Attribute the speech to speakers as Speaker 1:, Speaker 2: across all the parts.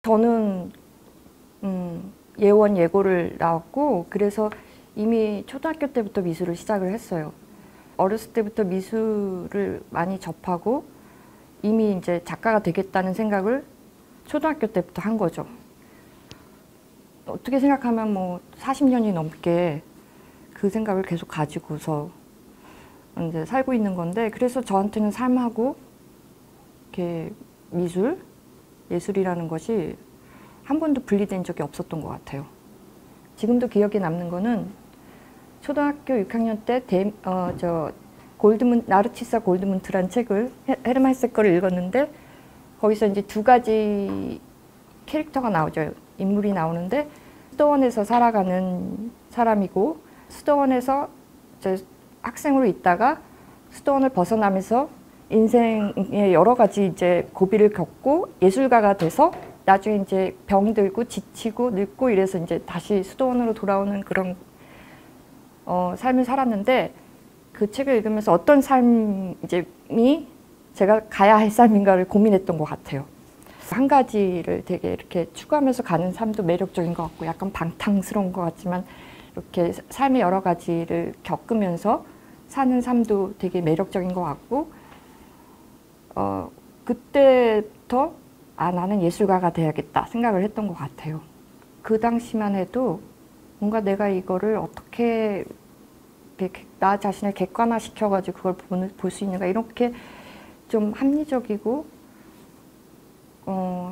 Speaker 1: 저는 예원 예고를 나왔고 그래서 이미 초등학교 때부터 미술을 시작을 했어요. 어렸을 때부터 미술을 많이 접하고 이미 이제 작가가 되겠다는 생각을 초등학교 때부터 한 거죠. 어떻게 생각하면 뭐 40년이 넘게 그 생각을 계속 가지고서 이제 살고 있는 건데, 그래서 저한테는 삶하고 이렇게 예술이라는 것이 한 번도 분리된 적이 없었던 것 같아요. 지금도 기억에 남는 거는 초등학교 6학년 때 나르치사 골드문트란 책을 헤르만 헤세 거를 읽었는데, 거기서 이제 두 가지 캐릭터가 나오죠. 인물이 나오는데, 수도원에서 살아가는 사람이고, 수도원에서 이제 학생으로 있다가 수도원을 벗어나면서 인생의 여러 가지 이제 고비를 겪고 예술가가 돼서 나중에 이제 병들고 지치고 늙고 이래서 이제 다시 수도원으로 돌아오는 그런 삶을 살았는데, 그 책을 읽으면서 어떤 삶이 제가 가야 할 삶인가를 고민했던 것 같아요. 한 가지를 되게 이렇게 추구하면서 가는 삶도 매력적인 것 같고 약간 방탕스러운 것 같지만, 이렇게 삶의 여러 가지를 겪으면서 사는 삶도 되게 매력적인 것 같고, 그때부터 나는 예술가가 돼야겠다 생각을 했던 것 같아요. 그 당시만 해도 뭔가 내가 이거를 어떻게 나 자신을 객관화시켜가지고 그걸 볼 수 있는가, 이렇게 좀 합리적이고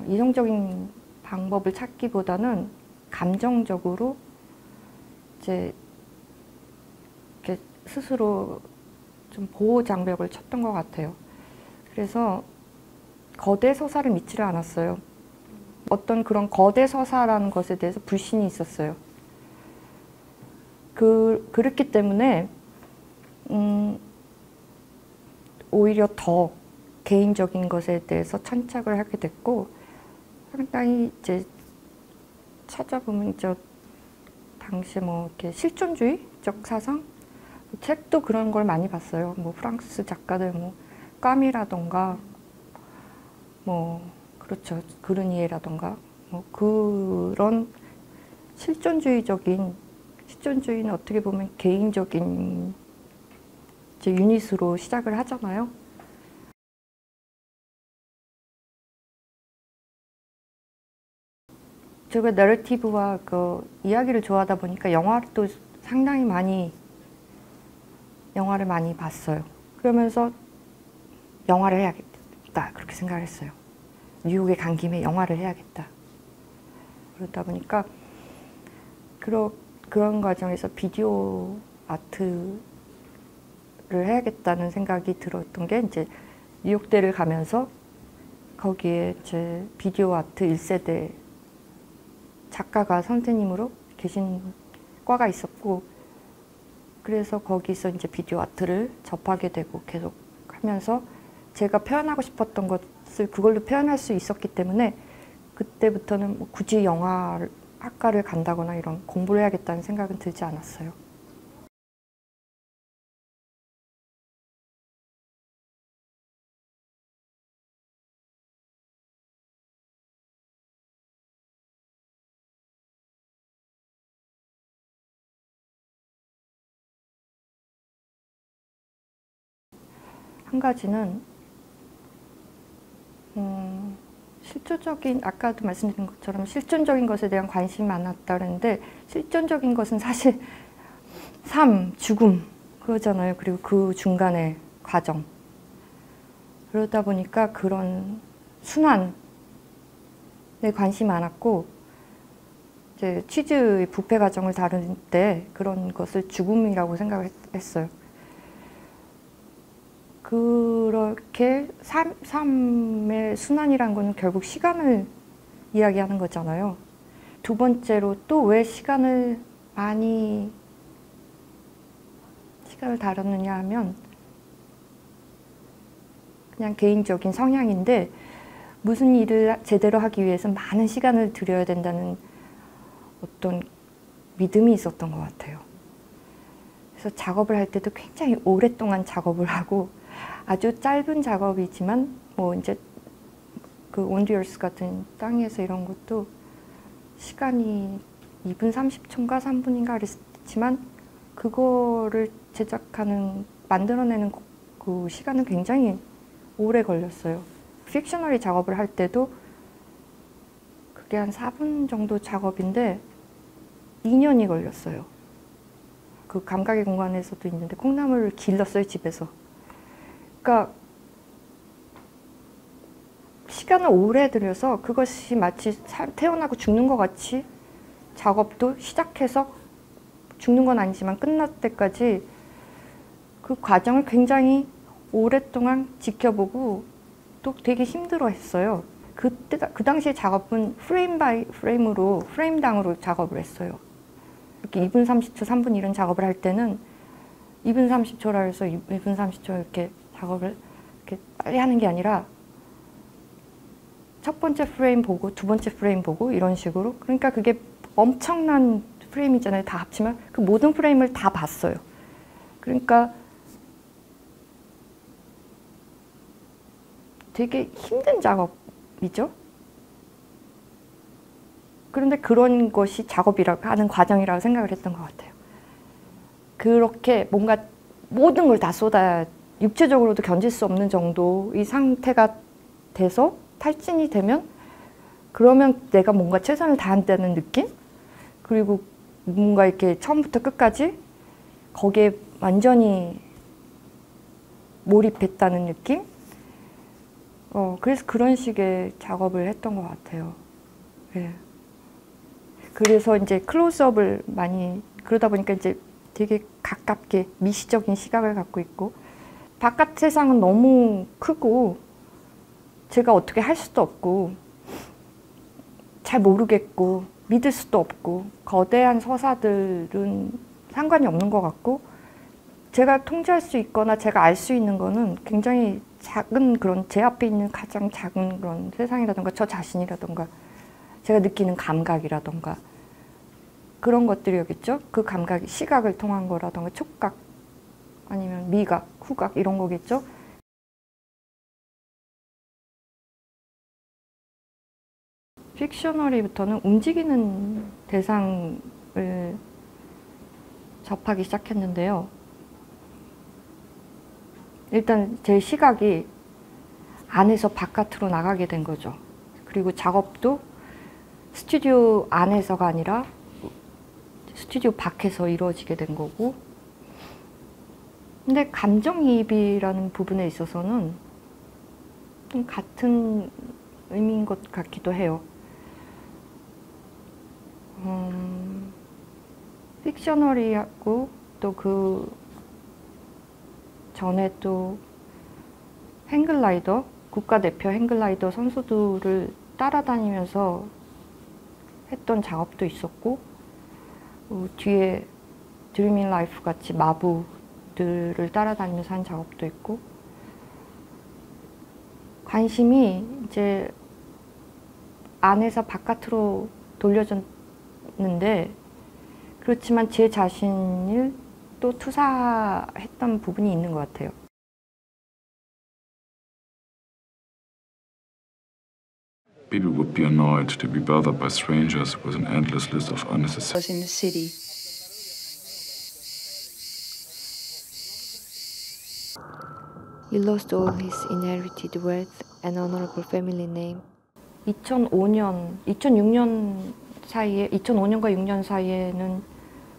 Speaker 1: 이성적인 방법을 찾기보다는 감정적으로 이제 이렇게 스스로 좀 보호 장벽을 쳤던 것 같아요. 그래서 거대 서사를 믿지를 않았어요. 어떤 그런 거대 서사라는 것에 대해서 불신이 있었어요. 그렇기 때문에 오히려 더 개인적인 것에 대해서 천착을 하게 됐고, 상당히 이제 찾아보면 당시에 뭐 이렇게 실존주의적 사상? 책도 그런 걸 많이 봤어요. 뭐 프랑스 작가들 뭐 까미라던가 뭐 그렇죠. 그르니에라던가 뭐 그런 실존주의는 어떻게 보면 개인적인 이제 유닛으로 시작을 하잖아요. 제가 내러티브와 그 이야기를 좋아하다 보니까 영화를 많이 봤어요. 그러면서 영화를 해야겠다 그렇게 생각을 했어요. 뉴욕에 간 김에 영화를 해야겠다. 그러다 보니까 그런 과정에서 비디오 아트를 해야겠다는 생각이 들었던 게, 이제 뉴욕대를 가면서 거기에 제 비디오 아트 1세대 작가가 선생님으로 계신 과가 있었고, 그래서 거기서 이제 비디오 아트를 접하게 되고 계속 하면서 제가 표현하고 싶었던 것을 그걸로 표현할 수 있었기 때문에, 그때부터는 뭐 굳이 영화학과를 간다거나 이런 공부를 해야겠다는 생각은 들지 않았어요. 한 가지는 아까도 말씀드린 것처럼 실존적인 것에 대한 관심이 많았다 그랬는데, 실존적인 것은 사실 삶, 죽음 그거잖아요. 그리고 그 중간의 과정. 그러다 보니까 그런 순환에 관심이 많았고, 이제 치즈의 부패 과정을 다룰 때 그런 것을 죽음이라고 생각을 했어요. 그렇게 삶의 순환이란 거는 결국 시간을 이야기하는 거잖아요. 두 번째로 또 왜 시간을 다뤘느냐 하면, 그냥 개인적인 성향인데, 무슨 일을 제대로 하기 위해서 많은 시간을 들여야 된다는 어떤 믿음이 있었던 것 같아요. 그래서 작업을 할 때도 굉장히 오랫동안 작업을 하고, 아주 짧은 작업이지만 뭐 이제 그 온디얼스 같은 땅에서 이런 것도 시간이 2분 30초인가 3분인가 그랬지만 그거를 만들어내는 그 시간은 굉장히 오래 걸렸어요. 픽셔너리 작업을 할 때도 그게 한 4분 정도 작업인데 2년이 걸렸어요. 그 감각의 공간에서도 있는데 콩나물을 길렀어요, 집에서. 그러니까 시간을 오래 들여서 그것이 마치 태어나고 죽는 것 같이 작업도 시작해서 죽는 건 아니지만 끝날 때까지 그 과정을 굉장히 오랫동안 지켜보고 또 되게 힘들어 했어요. 그 당시에 작업은 프레임 바이 프레임으로, 프레임당으로 작업을 했어요. 이렇게 2분 30초, 3분 이런 작업을 할 때는 2분 30초라 해서 2분 30초 이렇게 작업을 이렇게 빨리 하는 게 아니라 첫 번째 프레임 보고 두 번째 프레임 보고 이런 식으로. 그러니까 그게 엄청난 프레임이잖아요. 다 합치면 그 모든 프레임을 다 봤어요. 그러니까 되게 힘든 작업이죠. 그런데 그런 것이 작업이라고 하는 과정이라고 생각을 했던 것 같아요. 그렇게 뭔가 모든 걸 다 쏟아야 육체적으로도 견딜 수 없는 정도의 상태가 돼서 탈진이 되면 그러면 내가 뭔가 최선을 다한다는 느낌? 그리고 뭔가 이렇게 처음부터 끝까지 거기에 완전히 몰입했다는 느낌? 그래서 그런 식의 작업을 했던 것 같아요. 예. 그래서 이제 클로즈업을 많이 그러다 보니까 이제 되게 가깝게 미시적인 시각을 갖고 있고 바깥 세상은 너무 크고 제가 어떻게 할 수도 없고 잘 모르겠고 믿을 수도 없고 거대한 서사들은 상관이 없는 것 같고 제가 통제할 수 있거나 제가 알 수 있는 거는 굉장히 작은 그런 제 앞에 있는 가장 작은 그런 세상이라던가 저 자신이라던가 제가 느끼는 감각이라던가 그런 것들이었겠죠. 그 감각이 시각을 통한 거라던가 촉각 아니면 미각, 후각 이런 거겠죠. 픽셔너리부터는 움직이는 대상을 접하기 시작했는데요. 일단 제 시각이 안에서 바깥으로 나가게 된 거죠. 그리고 작업도 스튜디오 안에서가 아니라 스튜디오 밖에서 이루어지게 된 거고 근데 감정이입이라는 부분에 있어서는 좀 같은 의미인 것 같기도 해요. 픽셔너리하고 또 그 전에 또 행글라이더, 국가대표 행글라이더 선수들을 따라다니면서 했던 작업도 있었고 뒤에 드리밍 라이프 같이 마부들을 따라다니면서 한 작업도 있고 관심이 이제 안에서 바깥으로 돌려졌는데 그렇지만 제 자신을 또 투사했던 부분이 있는 것 같아요.
Speaker 2: People would be annoyed to be bothered by strangers with an endless list of unnecessary.
Speaker 3: Was in the city.
Speaker 4: He lost all his inherited wealth and honorable family name.
Speaker 1: 2006년 사이에, 2005년과 6년 사이에는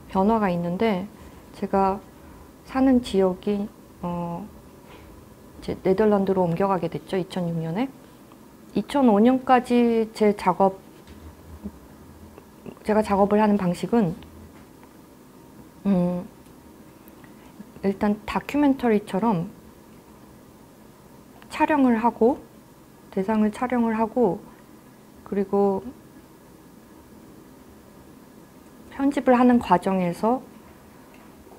Speaker 1: 변화가 있는데 제가 사는 지역이 이제 네덜란드로 옮겨가게 됐죠. 2006년에. 2005년까지 제가 작업을 하는 방식은 일단 다큐멘터리처럼 촬영을 하고 대상을 촬영을 하고 그리고 편집을 하는 과정에서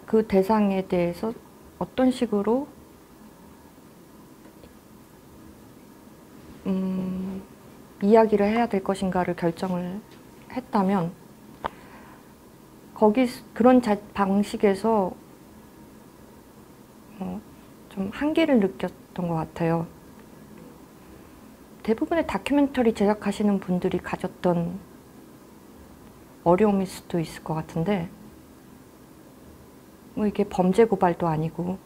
Speaker 1: 그 대상에 대해서 어떤 식으로 이야기를 해야 될 것인가를 결정을 했다면 그런 방식에서 좀 한계를 느꼈던 것 같아요. 대부분의 다큐멘터리 제작하시는 분들이 가졌던 어려움일 수도 있을 것 같은데, 뭐 이게 범죄 고발도 아니고,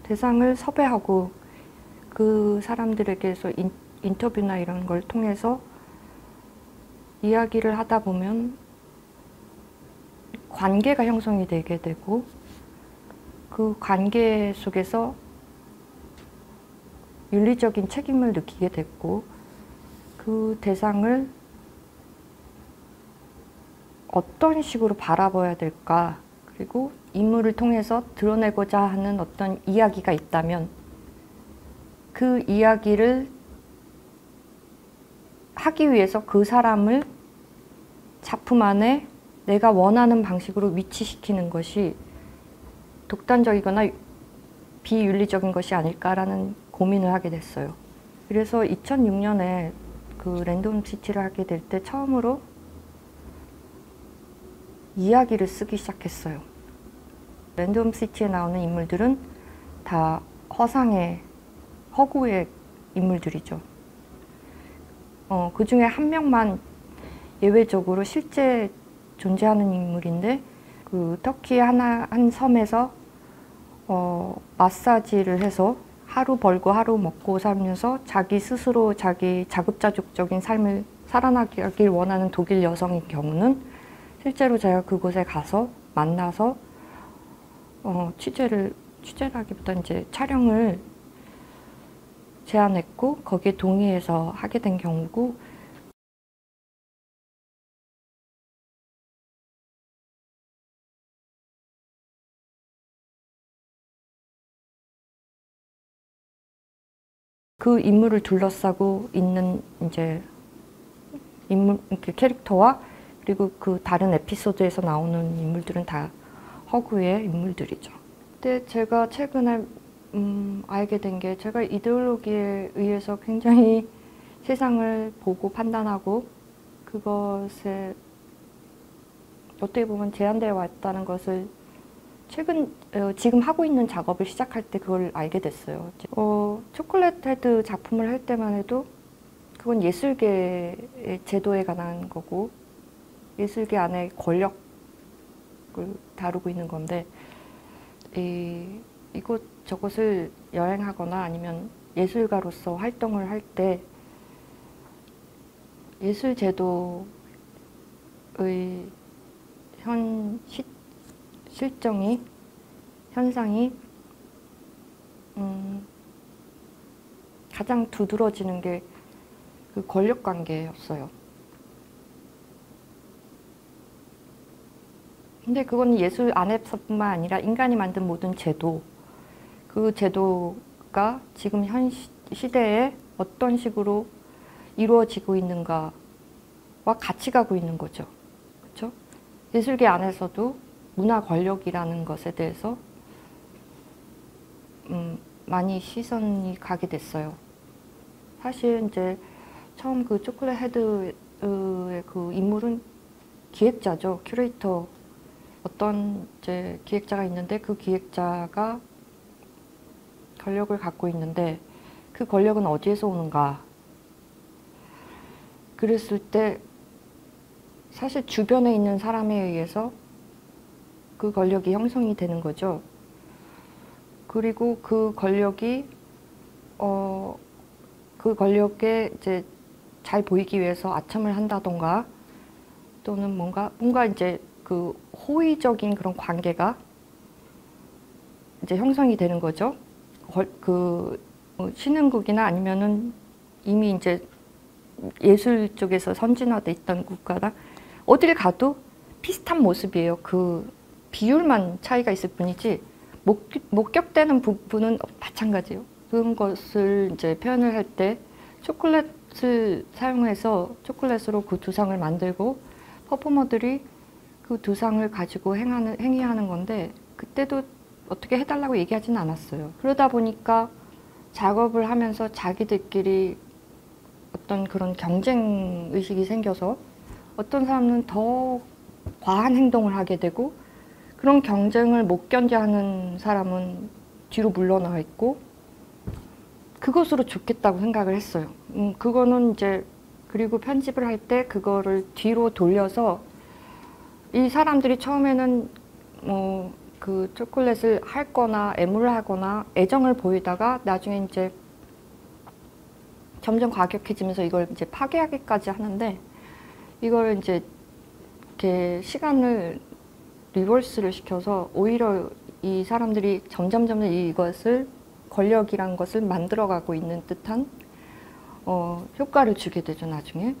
Speaker 1: 대상을 섭외하고 그 사람들에게서 인터뷰나 이런 걸 통해서 이야기를 하다 보면 관계가 형성이 되게 되고, 그 관계 속에서 윤리적인 책임을 느끼게 됐고, 그 대상을 어떤 식으로 바라봐야 될까, 그리고 인물을 통해서 드러내고자 하는 어떤 이야기가 있다면 그 이야기를 하기 위해서 그 사람을 작품 안에 내가 원하는 방식으로 위치시키는 것이 독단적이거나 비윤리적인 것이 아닐까라는 고민을 하게 됐어요. 그래서 2006년에 그 랜덤 시티를 하게 될 때 처음으로 이야기를 쓰기 시작했어요. 랜덤 시티에 나오는 인물들은 다 허구의 인물들이죠. 그 중에 한 명만 예외적으로 실제 존재하는 인물인데, 그 터키의 한 섬에서 마사지를 해서 하루 벌고 하루 먹고 살면서 자기 스스로 자기 자급자족적인 삶을 살아나길 원하는 독일 여성인 경우는 실제로 제가 그곳에 가서 만나서 취재라기보다 이제 촬영을 제안했고 거기에 동의해서 하게 된 경우고, 그 인물을 둘러싸고 있는 이제 캐릭터와 그리고 그 다른 에피소드에서 나오는 인물들은 다 허구의 인물들이죠. 근데 제가 최근에 알게 된 게, 제가 이데올로기에 의해서 굉장히 세상을 보고 판단하고 그것에 어떻게 보면 제한되어 왔다는 것을 지금 하고 있는 작업을 시작할 때 그걸 알게 됐어요. 초콜릿 헤드 작품을 할 때만 해도 그건 예술계의 제도에 관한 거고, 예술계 안에 권력을 다루고 있는 건데, 이것저것을 여행하거나 아니면 예술가로서 활동을 할 때 예술 제도의 현상이 가장 두드러지는 게 그 권력 관계였어요. 근데 그건 예술 안에서뿐만 아니라 인간이 만든 모든 제도, 그 제도가 지금 현 시대에 어떤 식으로 이루어지고 있는가와 같이 가고 있는 거죠. 그렇죠? 예술계 안에서도 문화 권력이라는 것에 대해서 많이 시선이 가게 됐어요. 사실 이제 처음 그 초콜릿 헤드의 그 인물은 기획자죠. 큐레이터. 어떤 이제 기획자가 있는데 그 기획자가 권력을 갖고 있는데 그 권력은 어디에서 오는가? 그랬을 때 사실 주변에 있는 사람에 의해서 그 권력이 형성이 되는 거죠. 그리고 그 권력이 그 권력에 이제 잘 보이기 위해서 아첨을 한다던가, 또는 뭔가 이제 그 호의적인 그런 관계가 이제 형성이 되는 거죠. 그 신흥국이나 아니면은 이미 이제 예술 쪽에서 선진화돼 있던 국가나 어딜 가도 비슷한 모습이에요. 그 비율만 차이가 있을 뿐이지 목격되는 부분은 마찬가지예요. 그런 것을 이제 표현을 할 때 초콜릿을 사용해서 초콜릿으로 그 두상을 만들고 퍼포머들이 그 두상을 가지고 행위하는 건데, 그때도 어떻게 해달라고 얘기하지는 않았어요. 그러다 보니까 작업을 하면서 자기들끼리 어떤 그런 경쟁 의식이 생겨서 어떤 사람은 더 과한 행동을 하게 되고, 그런 경쟁을 못 견뎌하는 사람은 뒤로 물러나 있고, 그것으로 좋겠다고 생각을 했어요. 그거는 이제 그리고 편집을 할 때 그거를 뒤로 돌려서 이 사람들이 처음에는 뭐 그 초콜릿을 할 거나 애무를 하거나 애정을 보이다가 나중에 이제 점점 과격해지면서 이걸 이제 파괴하기까지 하는데 이걸 이제 이렇게 시간을 리버스를 시켜서 오히려 이 사람들이 점점 이것을 권력이란 것을 만들어가고 있는 듯한 효과를 주게 되죠, 나중에.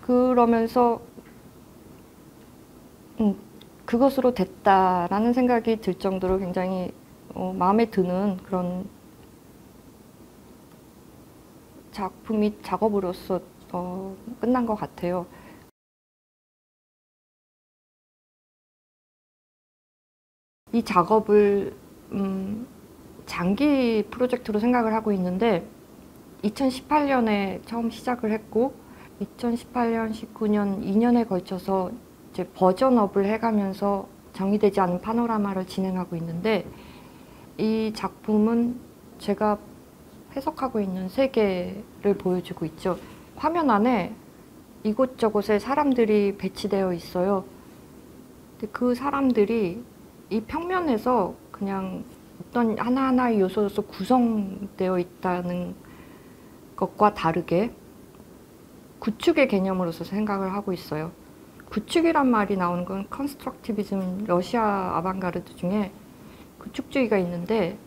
Speaker 1: 그러면서 그것으로 됐다라는 생각이 들 정도로 굉장히 마음에 드는 그런 작품이 작업으로서 끝난 것 같아요. 이 작업을 장기 프로젝트로 생각을 하고 있는데 2018년에 처음 시작을 했고 2018년, 19년, 2년에 걸쳐서 이제 버전업을 해가면서 정의되지 않은 파노라마를 진행하고 있는데 이 작품은 제가 해석하고 있는 세계를 보여주고 있죠. 화면 안에 이곳저곳에 사람들이 배치되어 있어요. 근데 그 사람들이 이 평면에서 그냥 어떤 하나하나의 요소로서 구성되어 있다는 것과 다르게 구축의 개념으로서 생각을 하고 있어요. 구축이란 말이 나오는 건 컨스트럭티비즘, 러시아 아방가르드 중에 구축주의가 있는데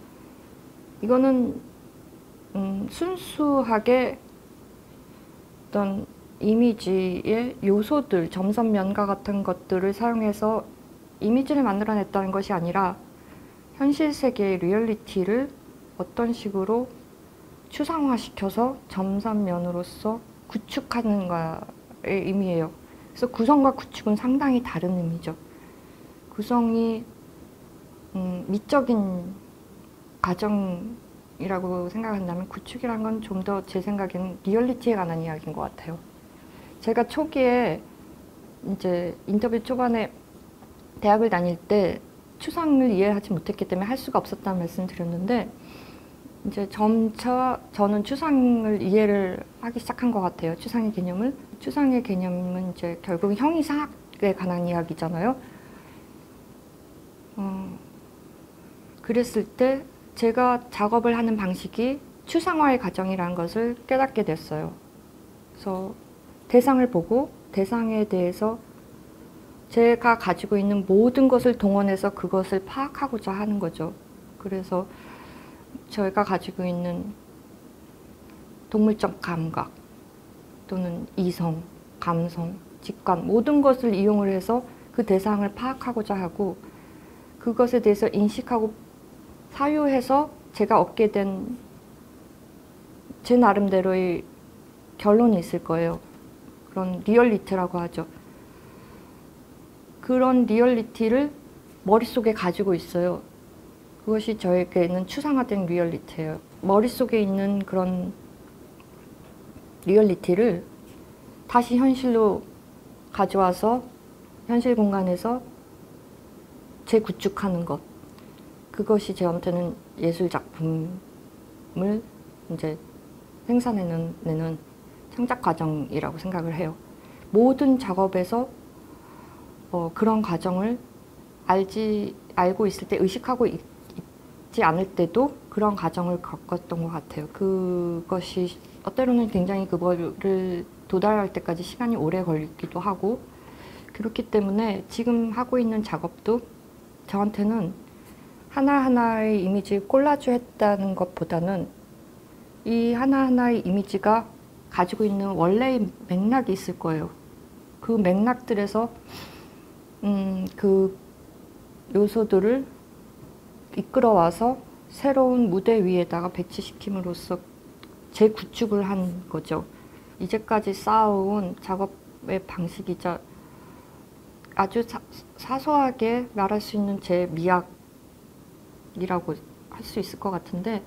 Speaker 1: 이거는 순수하게 어떤 이미지의 요소들, 점선 면과 같은 것들을 사용해서 이미지를 만들어냈다는 것이 아니라 현실 세계의 리얼리티를 어떤 식으로 추상화시켜서 점선면으로서 구축하는 거의 의미예요. 그래서 구성과 구축은 상당히 다른 의미죠. 구성이 미적인 과정이라고 생각한다면 구축이란 건 좀 더 제 생각에는 리얼리티에 관한 이야기인 것 같아요. 제가 초기에 이제 인터뷰 초반에 대학을 다닐 때 추상을 이해하지 못했기 때문에 할 수가 없었다는 말씀을 드렸는데 이제 점차 저는 추상을 이해를 하기 시작한 것 같아요. 추상의 개념을. 추상의 개념은 이제 결국 형이상학에 관한 이야기잖아요. 그랬을 때 제가 작업을 하는 방식이 추상화의 과정이라는 것을 깨닫게 됐어요. 그래서 대상을 보고 대상에 대해서 제가 가지고 있는 모든 것을 동원해서 그것을 파악하고자 하는 거죠. 그래서 저희가 가지고 있는 동물적 감각 또는 이성, 감성, 직관 모든 것을 이용을 해서 그 대상을 파악하고자 하고 그것에 대해서 인식하고 사유해서 제가 얻게 된 제 나름대로의 결론이 있을 거예요. 그런 리얼리티라고 하죠. 그런 리얼리티를 머릿속에 가지고 있어요. 그것이 저에게는 추상화된 리얼리티예요. 머릿속에 있는 그런 리얼리티를 다시 현실로 가져와서 현실 공간에서 재구축하는 것. 그것이 저한테는 예술 작품을 이제 생산해내는 창작 과정이라고 생각을 해요. 모든 작업에서 그런 과정을 알고 있을 때 의식하고 있지 않을 때도 그런 과정을 겪었던 것 같아요. 그것이 때로는 굉장히 그거를 도달할 때까지 시간이 오래 걸리기도 하고 그렇기 때문에 지금 하고 있는 작업도 저한테는 하나하나의 이미지를 콜라주 했다는 것보다는 이 하나하나의 이미지가 가지고 있는 원래의 맥락이 있을 거예요. 그 맥락들에서 그 요소들을 이끌어와서 새로운 무대 위에다가 배치시킴으로써 재구축을 한 거죠. 이제까지 쌓아온 작업의 방식이자 아주 사소하게 말할 수 있는 제 미학이라고 할 수 있을 것 같은데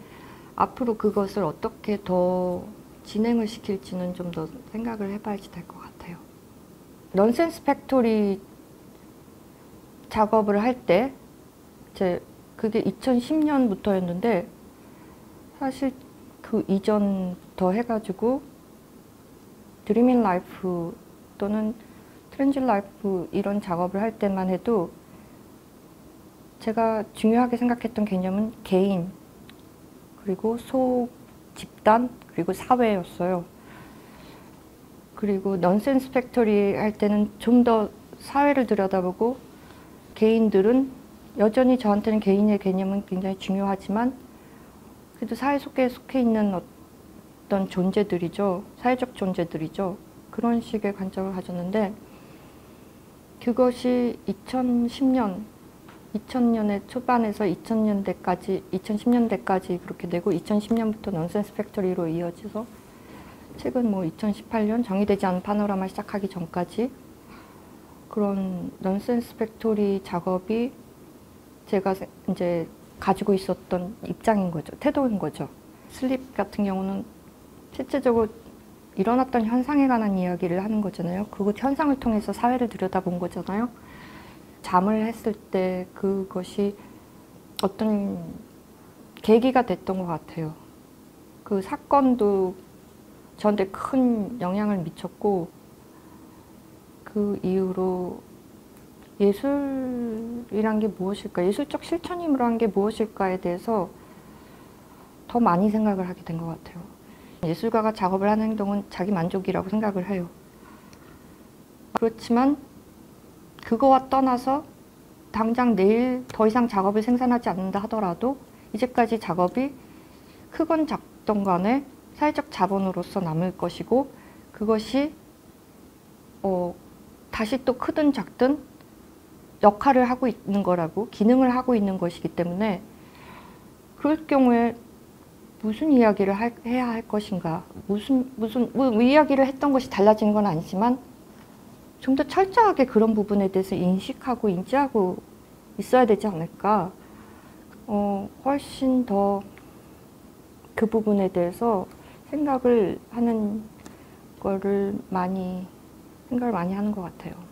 Speaker 1: 앞으로 그것을 어떻게 더 진행을 시킬지는 좀 더 생각을 해봐야지 될 것 같아요. 넌센스 팩토리 작업을 할 때 그게 2010년부터였는데 사실 그 이전부터 해가지고 드리밍 라이프 또는 트랜짓 라이프 이런 작업을 할 때만 해도 제가 중요하게 생각했던 개념은 개인, 그리고 소, 집단, 그리고 사회였어요. 그리고 넌센스 팩토리 할 때는 좀 더 사회를 들여다보고, 개인들은 여전히 저한테는 개인의 개념은 굉장히 중요하지만 그래도 사회 속에 속해 있는 어떤 존재들이죠. 사회적 존재들이죠. 그런 식의 관점을 가졌는데, 그것이 2000년의 초반에서 2010년대까지 그렇게 되고, 2010년부터 넌센스 팩토리로 이어져서 최근 뭐 2018년 정의되지 않은 파노라마 시작하기 전까지 그런 넌센스 팩토리 작업이 제가 이제 가지고 있었던 입장인 거죠. 태도인 거죠. 슬립 같은 경우는 실제적으로 일어났던 현상에 관한 이야기를 하는 거잖아요. 그 현상을 통해서 사회를 들여다본 거잖아요. 잠을 했을 때 그것이 어떤 계기가 됐던 것 같아요. 그 사건도 저한테 큰 영향을 미쳤고, 그 이후로 예술이란 게 무엇일까, 예술적 실천이란 게 무엇일까에 대해서 더 많이 생각을 하게 된 것 같아요. 예술가가 작업을 하는 행동은 자기 만족이라고 생각을 해요. 그렇지만 그거와 떠나서 당장 내일 더 이상 작업을 생산하지 않는다 하더라도 이제까지 작업이 크건 작던 간에 사회적 자본으로서 남을 것이고, 그것이 다시 또 크든 작든 역할을 하고 있는 거라고, 기능을 하고 있는 것이기 때문에, 그럴 경우에 무슨 이야기를 해야 할 것인가, 뭐 이야기를 했던 것이 달라지는 건 아니지만 좀 더 철저하게 그런 부분에 대해서 인식하고 인지하고 있어야 되지 않을까. 훨씬 더 그 부분에 대해서 생각을 하는 거를 생각을 많이 하는 것 같아요.